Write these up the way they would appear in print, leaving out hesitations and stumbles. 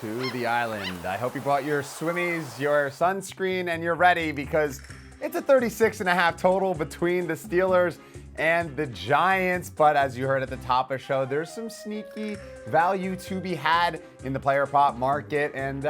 to the island. I hope you brought your swimmies, your sunscreen, and you're ready because it's a 36.5 total between the Steelers and the Giants. But as you heard at the top of the show, there's some sneaky value to be had in the player prop market. And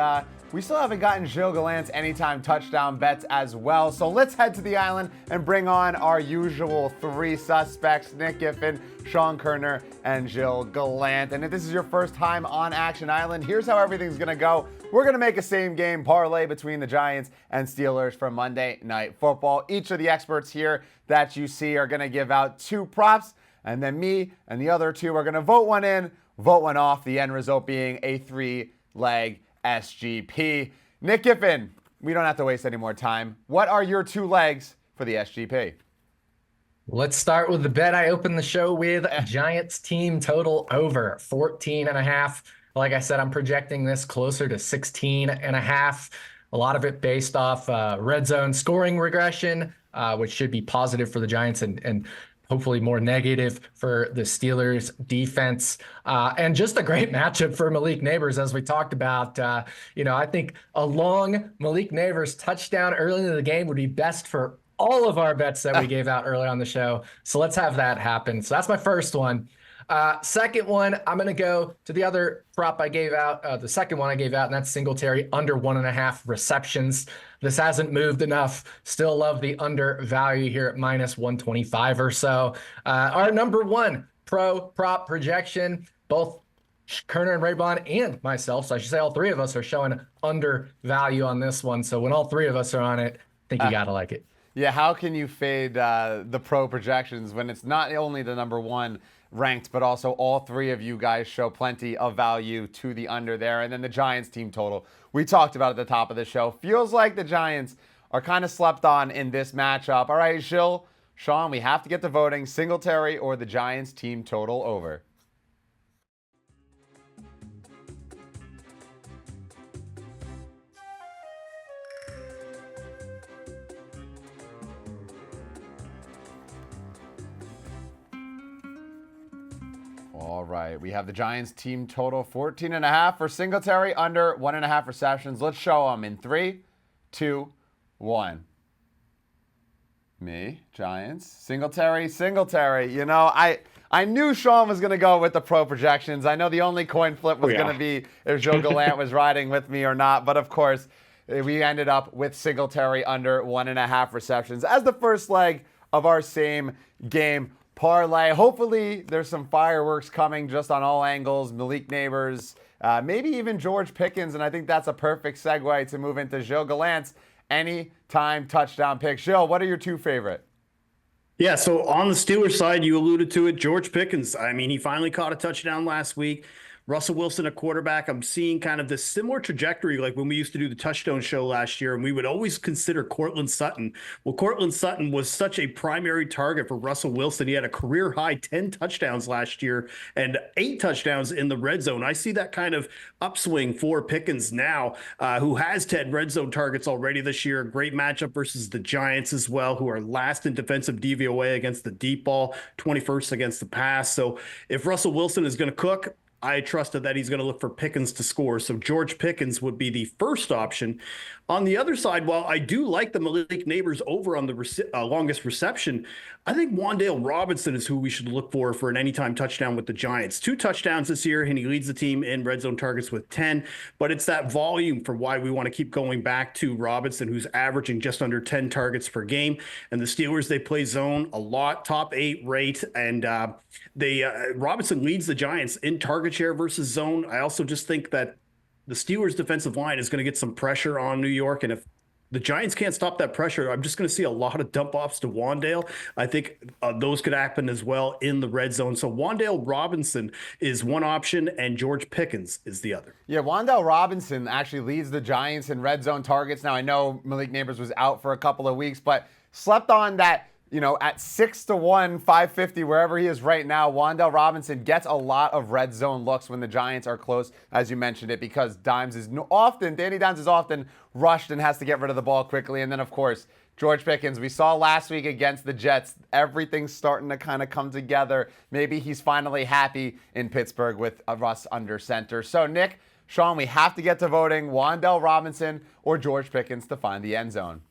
we still haven't gotten Gilles Gallant's anytime touchdown bets as well. So let's head to the island and bring on our usual three suspects, Nick Giffen, Sean Koerner, and Gilles Gallant. And if this is your first time on Action Island, here's how everything's going to go. We're going to make a same game parlay between the Giants and Steelers for Monday Night Football. Each of the experts here that you see are going to give out two props, and then me and the other two are going to vote one in, vote one off, the end result being a three-leg SGP. Nick Giffen, we don't have to waste any more time. What are your two legs for the SGP? Let's start with the bet I opened the show with. Giants team total over 14.5. Like I said, I'm projecting this closer to 16.5. A lot of it based off red zone scoring regression, which should be positive for the Giants and hopefully more negative for the Steelers defense. And just a great matchup for Malik Nabers, as we talked about. I think a long Malik Nabers touchdown early in the game would be best for all of our bets that we gave out early on the show. So let's have that happen. So that's my first one. Second one, I'm going to go to the other prop I gave out, the second one I gave out, and that's Singletary under 1.5 receptions. This hasn't moved enough. Still love the under value here at minus 125 or so. Our number one pro prop projection, both Koerner and Raybon and myself, so I should say all three of us are showing under value on this one. So when all three of us are on it, I think you got to like it. Yeah, how can you fade the pro projections when it's not only the number one ranked, but also all three of you guys show plenty of value to the under there. And then the Giants team total, we talked about at the top of the show. Feels like the Giants are kind of slept on in this matchup. All right, Gilles, Sean, we have to get to voting. Singletary or the Giants team total over? All right, we have the Giants team total 14.5 for Singletary, under 1.5 receptions. Let's show them in 3, 2, 1. Me, Giants, Singletary. You know, I knew Sean was going to go with the pro projections. I know the only coin flip was going to be if Gilles Gallant was riding with me or not. But of course, we ended up with Singletary under 1.5 receptions as the first leg of our same game parlay. Hopefully there's some fireworks coming just on all angles. Malik Nabers, maybe even George Pickens, and I think that's a perfect segue to move into Gilles Gallant's anytime touchdown pick. Gilles, what are your two favorite? Yeah, so on the Steelers side, you alluded to it, George Pickens. I mean, he finally caught a touchdown last week. Russell Wilson, a quarterback. I'm seeing kind of this similar trajectory like when we used to do the touchdown show last year, and we would always consider Courtland Sutton. Well, Courtland Sutton was such a primary target for Russell Wilson. He had a career-high 10 touchdowns last year and 8 touchdowns in the red zone. I see that kind of upswing for Pickens now, who has 10 red zone targets already this year. Great matchup versus the Giants as well, who are last in defensive DVOA against the deep ball, 21st against the pass. So if Russell Wilson is going to cook, I trusted that he's going to look for Pickens to score. So George Pickens would be the first option. On the other side, while I do like the Malik Nabers over on the longest reception, I think Wan'Dale Robinson is who we should look for an anytime touchdown with the Giants. 2 touchdowns this year, and he leads the team in red zone targets with 10. But it's that volume for why we want to keep going back to Robinson, who's averaging just under 10 targets per game. And the Steelers, they play zone a lot, top 8 rate. And Robinson leads the Giants in target share versus zone. I also just think that the Steelers' defensive line is going to get some pressure on New York, and if the Giants can't stop that pressure, I'm just going to see a lot of dump offs to Wan'Dale. I think those could happen as well in the red zone. So Wan'Dale Robinson is one option, and George Pickens is the other. Yeah, Wan'Dale Robinson actually leads the Giants in red zone targets. Now, I know Malik Nabers was out for a couple of weeks, but slept on that. You know, at 6-1, 550, wherever he is right now, Wan'Dale Robinson gets a lot of red zone looks when the Giants are close, as you mentioned it, because Danny Dimes is often rushed and has to get rid of the ball quickly. And then, of course, George Pickens, we saw last week against the Jets, everything's starting to kind of come together. Maybe he's finally happy in Pittsburgh with Russ under center. So, Nick, Sean, we have to get to voting Wan'Dale Robinson or George Pickens to find the end zone.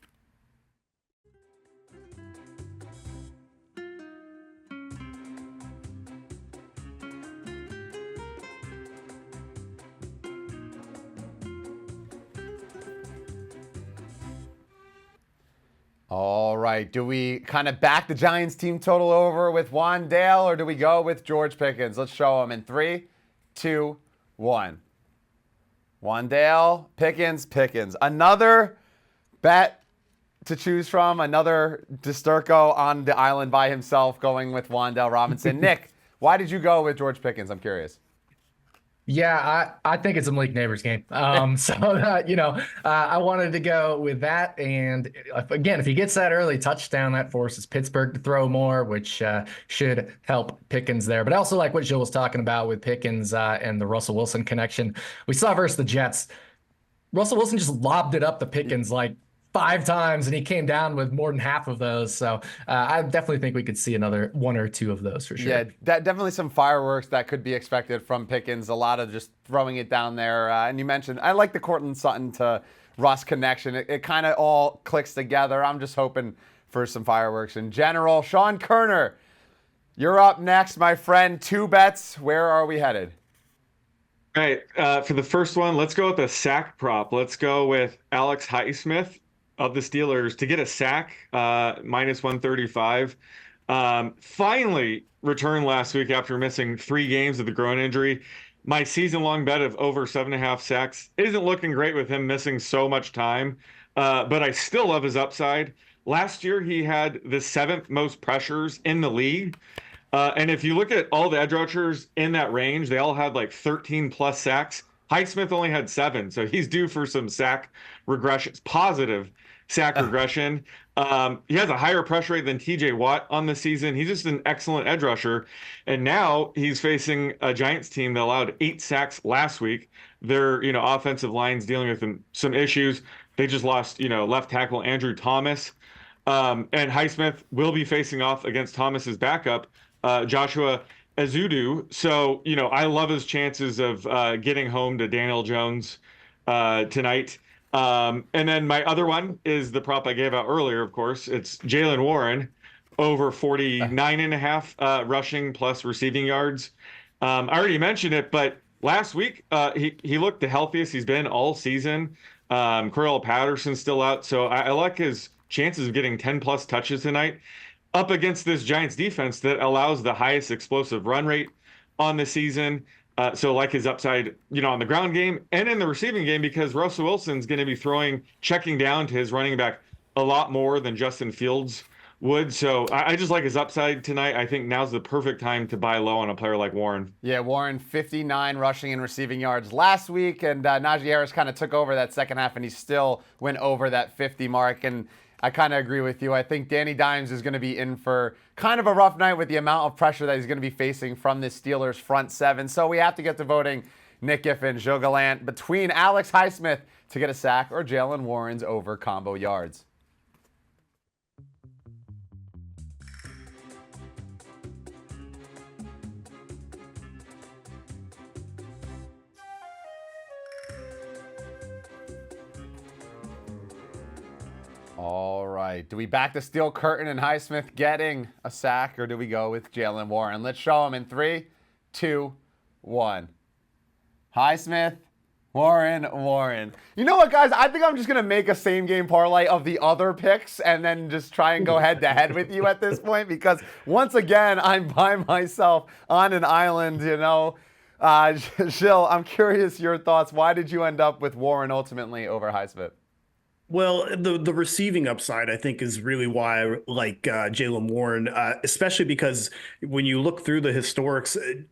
All right, do we kind of back the Giants team total over with Wan'Dale, or do we go with George Pickens? Let's show them in 3, 2, 1. Wan'Dale, Pickens. Another bet to choose from. Another Disturco on the island by himself going with Wan'Dale Robinson. Nick, why did you go with George Pickens? I'm curious. Yeah, I think it's a Malik Neighbors game. I wanted to go with that. And again, if he gets that early touchdown, that forces Pittsburgh to throw more, which should help Pickens there. But I also like what Gilles was talking about with Pickens and the Russell Wilson connection. We saw versus the Jets. Russell Wilson just lobbed it up to Pickens like 5 times, and he came down with more than half of those. So I definitely think we could see another 1 or 2 of those for sure. Yeah, definitely some fireworks that could be expected from Pickens. A lot of just throwing it down there. And you mentioned, I like the Cortland Sutton to Russ connection. It kind of all clicks together. I'm just hoping for some fireworks in general. Sean Koerner, you're up next, my friend. 2 bets. Where are we headed? All right. For the first one, let's go with a sack prop. Let's go with Alex Highsmith of the Steelers to get a sack, minus 135. Finally returned last week after missing 3 games with a groin injury. My season-long bet of over 7.5 sacks isn't looking great with him missing so much time, but I still love his upside. Last year, he had the 7th most pressures in the league. And if you look at all the edge rushers in that range, they all had like 13-plus sacks. Highsmith only had 7, so he's due for some sack regression, positive sack regression. He has a higher pressure rate than TJ Watt on the season. He's just an excellent edge rusher. And now he's facing a Giants team that allowed 8 sacks last week. Their, offensive line's dealing with some issues. They just lost, left tackle Andrew Thomas. And Highsmith will be facing off against Thomas's backup, Joshua Ezeudu. So, I love his chances of getting home to Daniel Jones tonight. And then my other one is the prop I gave out earlier, of course. It's Jaylen Warren over 49.5 rushing plus receiving yards. I already mentioned it, but last week he looked the healthiest he's been all season. Corell Patterson's still out, so I like his chances of getting 10-plus touches tonight up against this Giants defense that allows the highest explosive run rate on the season. So like his upside, on the ground game and in the receiving game, because Russell Wilson's going to be checking down to his running back a lot more than Justin Fields would. So I just like his upside tonight. I think now's the perfect time to buy low on a player like Warren. Yeah, Warren, 59 rushing and receiving yards last week, and Najee Harris kind of took over that second half, and he still went over that 50 mark. And I kind of agree with you. I think Danny Dimes is going to be in for kind of a rough night with the amount of pressure that he's going to be facing from this Steelers front 7. So we have to get to voting Nick Giffen, Gilles Gallant between Alex Highsmith to get a sack or Jaylen Warren's over combo yards. All right. Do we back the steel curtain and Highsmith getting a sack, or do we go with Jaylen Warren? Let's show him in 3, 2, 1. Highsmith, Warren. You know what, guys? I think I'm just going to make a same-game parlay of the other picks and then just try and go head-to-head with you at this point, because once again, I'm by myself on an island, Gilles, I'm curious your thoughts. Why did you end up with Warren ultimately over Highsmith? Well, the receiving upside, I think, is really why I like Jaylen Warren, especially because when you look through the historics,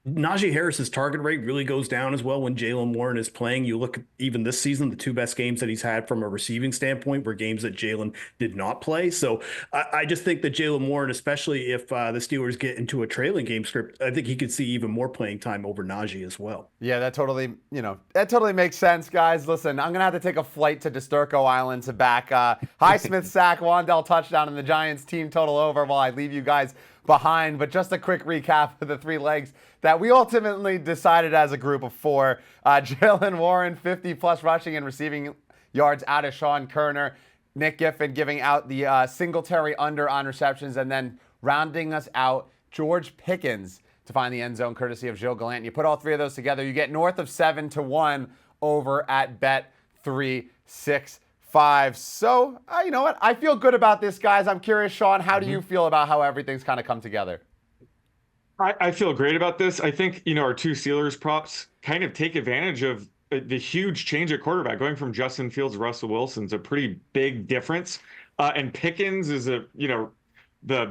Najee Harris's target rate really goes down as well when Jaylen Warren is playing. You look at even this season, the 2 best games that he's had from a receiving standpoint were games that Jaylen did not play. So I just think that Jaylen Warren, especially if the Steelers get into a trailing game script, I think he could see even more playing time over Najee as well. Yeah, that totally makes sense, guys. Listen, I'm going to have to take a flight to Disturco Island to back Highsmith sack, Wan'Dale touchdown, and the Giants team total over while I leave you guys behind. But just a quick recap of the 3 legs that we ultimately decided as a group of 4. Jaylen Warren, 50-plus rushing and receiving yards out of Sean Koerner. Nick Giffen giving out the Singletary under on receptions, and then rounding us out, George Pickens to find the end zone courtesy of Gilles Gallant. You put all 3 of those together, you get north of 7-1 over at Bet365. So, you know what? I feel good about this, guys. I'm curious, Sean, how do you feel about how everything's kind of come together? I feel great about this. I think, our 2 Steelers props kind of take advantage of the huge change at quarterback. Going from Justin Fields to Russell Wilson's a pretty big difference. And Pickens is the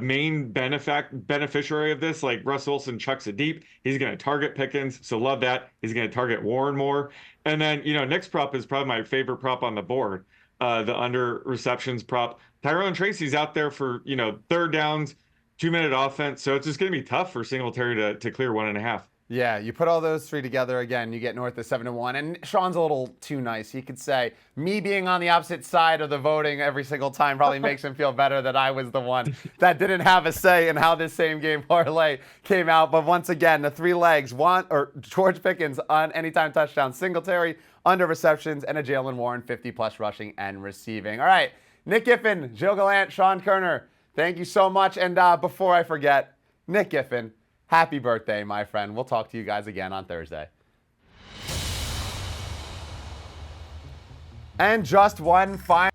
main beneficiary of this. Like, Russell Wilson chucks it deep. He's going to target Pickens, so love that. He's going to target Warren more. And then, Nick's prop is probably my favorite prop on the board, the under receptions prop. Tyrone Tracy's out there for, 3rd downs, 2-minute offense, so it's just going to be tough for Singletary to clear 1.5. Yeah, you put all those 3 together again, you get north of 7-1. And Sean's a little too nice. He could say, me being on the opposite side of the voting every single time probably makes him feel better that I was the one that didn't have a say in how this same game parlay came out. But once again, the 3 legs, George Pickens on anytime touchdown, Singletary under receptions, and a Jaylen Warren 50-plus rushing and receiving. All right, Nick Giffen, Gilles Gallant, Sean Koerner, thank you so much. And before I forget, Nick Giffen, happy birthday, my friend. We'll talk to you guys again on Thursday. And just one final